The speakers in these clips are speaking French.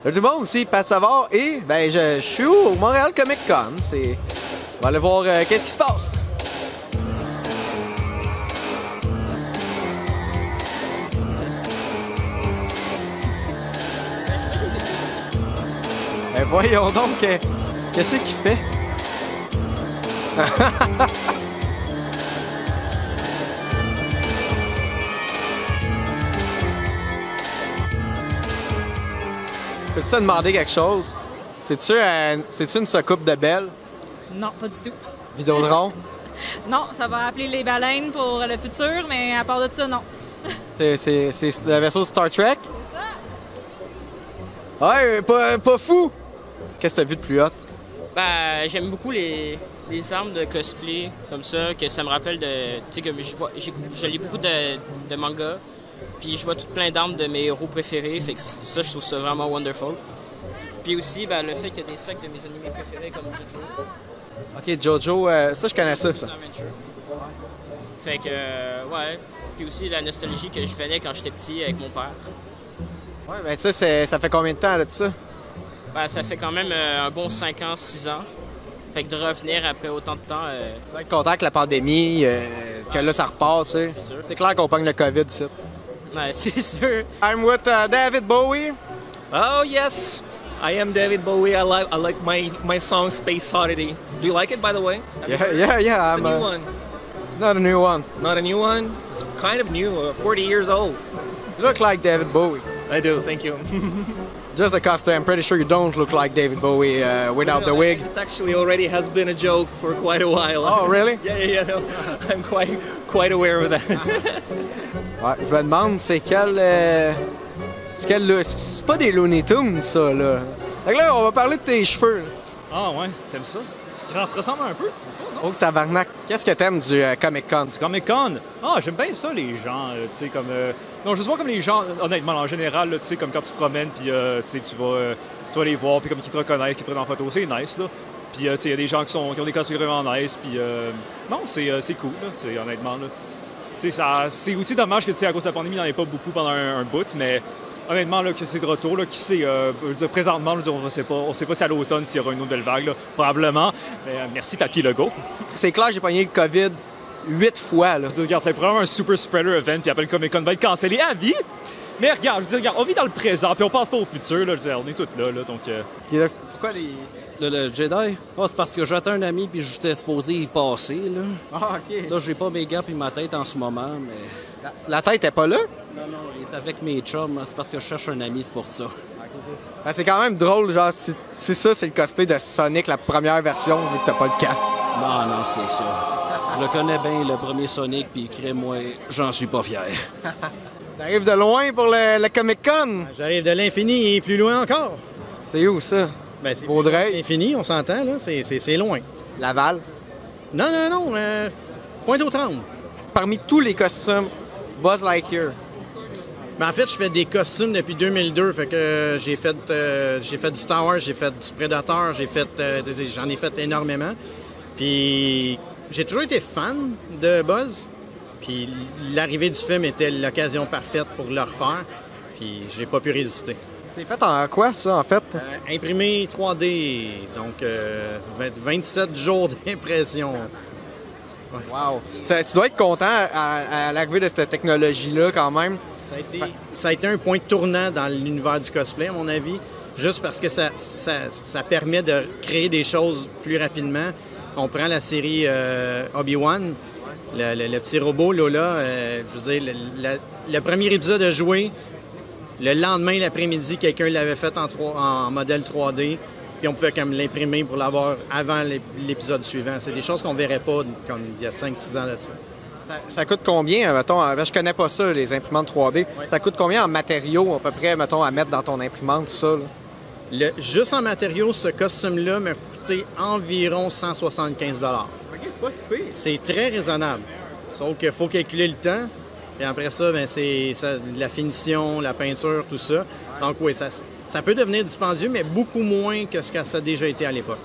Salut tout le monde, ici Pat Savard et ben je suis au Montréal Comic Con. On va aller voir qu'est-ce qui se passe. Ben voyons donc, qu'est-ce qu'il fait? Peux-tu te demander quelque chose? C'est-tu une soucoupe de Belle? Non, pas du tout. Vidéodrome? Non, ça va appeler les baleines pour le futur, mais à part de ça, non. C'est le vaisseau de Star Trek? C'est ça! Ouais, pas fou! Qu'est-ce que t'as vu de plus hot? Ben, j'aime beaucoup les armes de cosplay, comme ça, que ça me rappelle de... Tu sais, que je lis beaucoup de mangas, puis je vois tout plein d'armes de mes héros préférés, fait que ça, je trouve ça vraiment wonderful. Puis aussi, ben, le fait qu'il y a des sacs de mes animés préférés, comme Jojo. Ok, Jojo, ça, je connais ça. Fait que, ouais. Puis aussi, la nostalgie que je venais quand j'étais petit avec mon père. Ouais, ben ça, ça fait combien de temps, là, de ça? Ben, ça fait quand même un bon 5 ans, 6 ans. Fait que de revenir après autant de temps... Tu vas être content que la pandémie, que là, ça repart, tu sais. C'est clair qu'on pogne le COVID, ici. Ouais, c'est sûr. I'm with David Bowie. Oh yes, I am David Bowie. I like my song Space Oddity. Do you like it, by the way? Yeah. It's I'm a new one. Not a new one. Not a new one. It's kind of new. 40 years old. You look like David Bowie. I do. Thank you. Just a cosplay. I'm pretty sure you don't look like David Bowie without the wig. It's actually already has been a joke for quite a while. Oh, really? Yeah. No, I'm quite aware of that. Ouais, je me demande, c'est quel c'est pas des Looney Tunes, ça, là. Fait que là, on va parler de tes cheveux. Là. Ah ouais, t'aimes ça? Ça te ressemble un peu, tu trouves pas, non? Oh, tabarnak. Qu'est-ce que t'aimes du Comic-Con? Du Comic-Con? Ah, j'aime bien ça, les gens, tu sais, comme... Non, je vois comme les gens, honnêtement, en général, tu sais, comme quand tu te promènes, puis, tu sais, tu vas les voir, puis comme qu'ils te reconnaissent, qu'ils prennent en photo, c'est nice, là. Puis, tu sais, il y a des gens qui ont des cosplays vraiment nice, puis, non, c'est cool, là, tu sais, honnêtement, là. Tu sais, c'est aussi dommage que, tu sais, à cause de la pandémie, il n'y en ait pas beaucoup pendant un bout, mais... Honnêtement, là, que c'est de retour, là, qui sait, je veux dire, présentement, on ne sait pas si à l'automne s'il y aura une nouvelle vague, là, probablement. Mais merci, Papy Legault. C'est clair, j'ai pogné le COVID 8 fois, là. Je veux dire, regarde, c'est probablement un super spreader event, puis après le Comic-Con va être cancellé à vie. Mais regarde, je veux dire, regarde, on vit dans le présent, puis on pense pas au futur, là, je veux dire, on est tous là, donc... Pourquoi les... Le Jedi? Ah, c'est parce que j'attends un ami puis j'étais supposé y passer, là. Ah, OK. Là, j'ai pas mes gants puis ma tête en ce moment, mais... La tête est pas là? Non, il est avec mes chums. C'est parce que je cherche un ami, c'est pour ça. Ben, c'est quand même drôle, genre, si ça, c'est le cosplay de Sonic, la première version, vu que t'as pas le casque. Non, c'est ça. Je le connais bien, le premier Sonic, puis crée-moi, j'en suis pas fier. T'arrives de loin pour le Comic-Con? J'arrive de l'infini et plus loin encore. C'est où, ça? Ben, c'est Vaudreuil? L'infini, on s'entend, là. C'est loin. Laval? Non. Pointe-aux-Trembles. Parmi tous les costumes, Buzz Lightyear. Ben, en fait, je fais des costumes depuis 2002. Fait que j'ai fait du Star Wars, j'ai fait du Predator, j'en ai fait énormément. Puis j'ai toujours été fan de Buzz. Puis l'arrivée du film était l'occasion parfaite pour le refaire. Puis j'ai pas pu résister. C'est fait en quoi, ça, en fait? Imprimé 3D, donc 27 jours d'impression. Ouais. Wow! Tu dois être content à l'arrivée de cette technologie-là, quand même. Ça a été un point tournant dans l'univers du cosplay, à mon avis, juste parce que ça permet de créer des choses plus rapidement. On prend la série Obi-Wan, le petit robot Lola, je veux dire, le premier épisode a joué. Le lendemain, l'après-midi, quelqu'un l'avait fait en modèle 3D, puis on pouvait comme l'imprimer pour l'avoir avant l'épisode suivant. C'est des choses qu'on verrait pas comme il y a 5-6 ans là-dessus. Ça coûte combien, mettons, je connais pas ça, les imprimantes 3D. Ouais. Ça coûte combien en matériaux, à peu près, mettons, à mettre dans ton imprimante, ça? Là? Juste en matériaux, ce costume-là m'a coûté environ 175 $. OK, c'est pas si pire. C'est très raisonnable. Sauf qu'il faut calculer le temps. Et après ça, ben, c'est la finition, la peinture, tout ça. Donc oui, ça peut devenir dispendieux, mais beaucoup moins que ce que ça a déjà été à l'époque.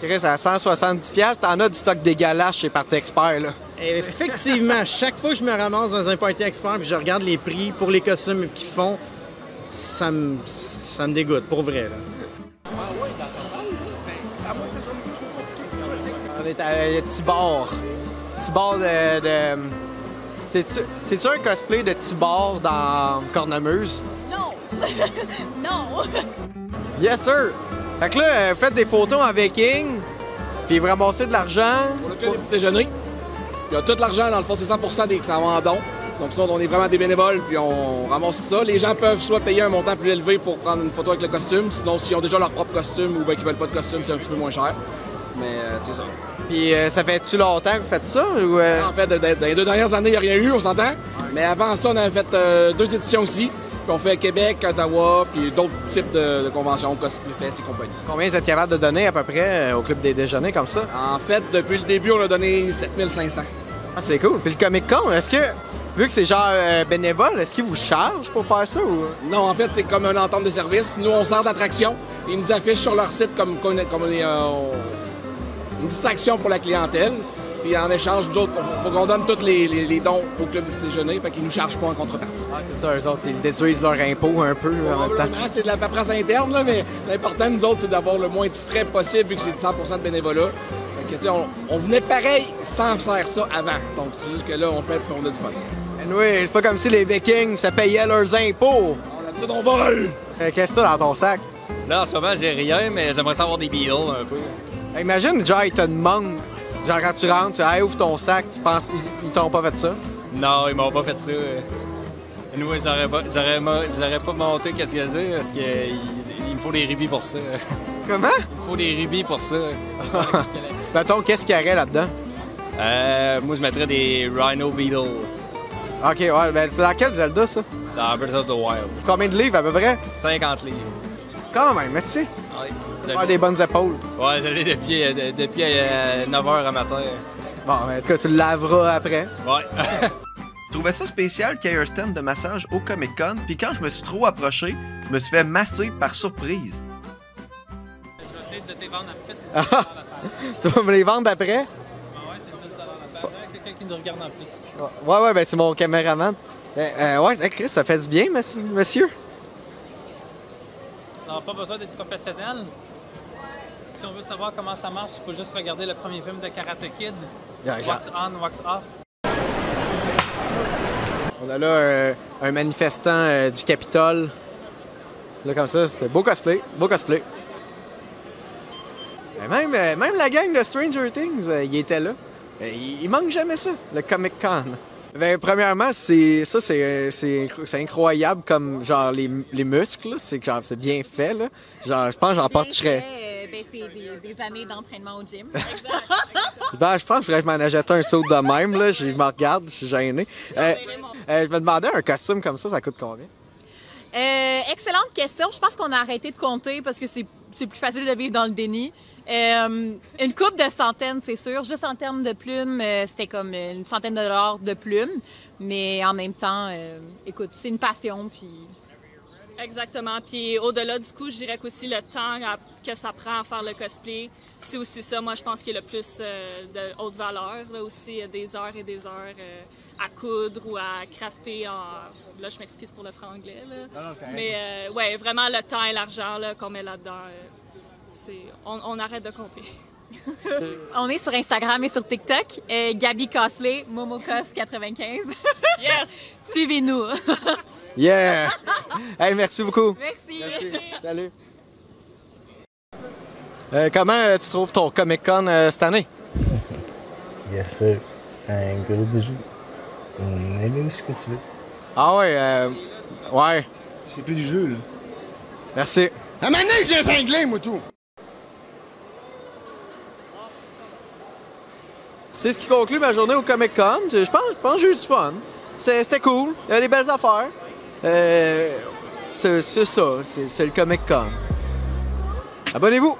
Chris, à 170$, t'en as du stock dégueulasse chez Party Expert, là. Et effectivement, chaque fois que je me ramasse dans un Party Expert et je regarde les prix pour les costumes qu'ils font, ça ça me dégoûte, pour vrai. Là. On est à Tibor. Tibor de... C'est-tu un cosplay de Tibor dans Cornemuse? Non! Non! Yes, sir! Fait que là, vous faites des photos en viking, puis vous ramassez de l'argent. On a des petits déjeuners. Il y a tout l'argent, dans le fond, c'est 100% des que ça va en don. Donc, ça, on est vraiment des bénévoles, puis on ramasse tout ça. Les gens peuvent soit payer un montant plus élevé pour prendre une photo avec le costume, sinon, s'ils ont déjà leur propre costume ou bien qu'ils veulent pas de costume, c'est un petit peu moins cher. Mais c'est ça. Puis ça fait-tu longtemps que vous faites ça? Ou, En fait, dans les 2 dernières années, il n'y a rien eu, on s'entend. Mais avant ça, on avait fait 2 éditions aussi. Puis on fait Québec, Ottawa, puis d'autres types de conventions, cosplay fest et compagnie. Combien vous êtes capable de donner à peu près au Club des Déjeuners comme ça? En fait, depuis le début, on a donné 7500. Ah, c'est cool. Puis le Comic Con, est-ce que, vu que c'est genre bénévole, est-ce qu'ils vous chargent pour faire ça? Ou... Non, en fait, c'est comme une entente de service. Nous, on sort d'attraction. Ils nous affichent sur leur site comme une distraction pour la clientèle. Puis en échange, nous autres, il faut qu'on donne tous les dons au Club des Déjeuners, fait qu'ils nous chargent pas en contrepartie. Ah, c'est ça, eux autres, ils déduisent leur impôt un peu en même temps. C'est de la paperasse interne, là, mais l'important, nous autres, c'est d'avoir le moins de frais possible, vu que c'est 100% de bénévolat. Fait que, tu sais, on venait pareil sans faire ça avant. Donc, c'est juste que là, on fait on a du fun. Oui, c'est pas comme si les Vikings, ça payait leurs impôts. D'habitude, on vole! Qu'est-ce que t'as dans ton sac? Là, en ce moment, j'ai rien, mais j'aimerais savoir des Beatles un peu. Imagine, genre, ils te demandent, genre, quand tu rentres, tu dis, hey, ouvre ton sac, tu penses, ils t'ont pas fait ça? Non, ils m'ont pas fait ça. Nous, je l'aurais pas monté qu'est-ce que j'ai, parce qu'il me faut des rubis pour ça. Comment? Il me faut des rubis pour ça. Mettons, qu'est-ce qu'il y aurait là-dedans? Moi, je mettrais des Rhino Beetle. Ok, ouais, ben c'est dans quel Zelda, ça? Dans Breath of the Wild. Combien de livres, à peu près? 50 livres. Quand même, merci. Ouais. Faire des bonnes épaules. Ouais, je l'ai depuis 9h à matin. Bon, ben, en tout cas, tu le laveras après. Ouais. Je trouvais ça spécial qu'il y ait un stand de massage au Comic-Con, puis quand je me suis trop approché, je me suis fait masser par surprise. Je vais essayer de te vendre après. Tu vas me les vendre après? Ouais, c'est 10 la paire. Quelqu'un qui nous regarde en plus. Ouais, ben c'est mon caméraman. Ouais, Chris, ça fait du bien, monsieur. On n'a pas besoin d'être professionnel. Si on veut savoir comment ça marche, il faut juste regarder le premier film de Karate Kid. Wax on, wax off. On a là un manifestant du Capitole. Là, comme ça, c'est beau cosplay. Beau cosplay. Même la gang de Stranger Things, il était là. Il manque jamais ça, le Comic-Con. Ben, premièrement, c'est incroyable comme genre les muscles, là. C'est genre c'est bien fait là. Genre je pense que j'en porterais. C'est des années d'entraînement au gym. Ben, je pense que je m'en achète un saut de même là. Je me regarde, je suis gêné. Je me demandais un costume comme ça coûte combien? Excellente question. Je pense qu'on a arrêté de compter parce que c'est plus facile de vivre dans le déni. Une couple de centaines, c'est sûr. Juste en termes de plumes, c'était comme une centaine de dollars de plumes. Mais en même temps, écoute, c'est une passion, puis... Exactement. Puis au-delà du coup, je dirais qu'aussi le temps que ça prend à faire le cosplay, c'est aussi ça, moi, je pense, qui est le plus de haute valeur. Là aussi, des heures et des heures à coudre ou à crafter Là, je m'excuse pour le franglais, là. Non, mais ouais, vraiment, le temps et l'argent qu'on met là-dedans, on arrête de compter. On est sur Instagram et sur TikTok. Gabi Cosplay, MomoCos95. Yes! Suivez-nous. Yeah! Hey, merci beaucoup. Merci. Salut. Comment tu trouves ton Comic-Con cette année? Yes, sir. Un gros bisou. Aimez ce que tu veux. Ah ouais, ouais. C'est plus du jeu, là. Merci. À ma nez, j'ai cinglé, moi, tout. C'est ce qui conclut ma journée au Comic-Con. Je pense que j'ai eu du fun. C'était cool. Il y avait des belles affaires. C'est ça. C'est le Comic-Con. Abonnez-vous!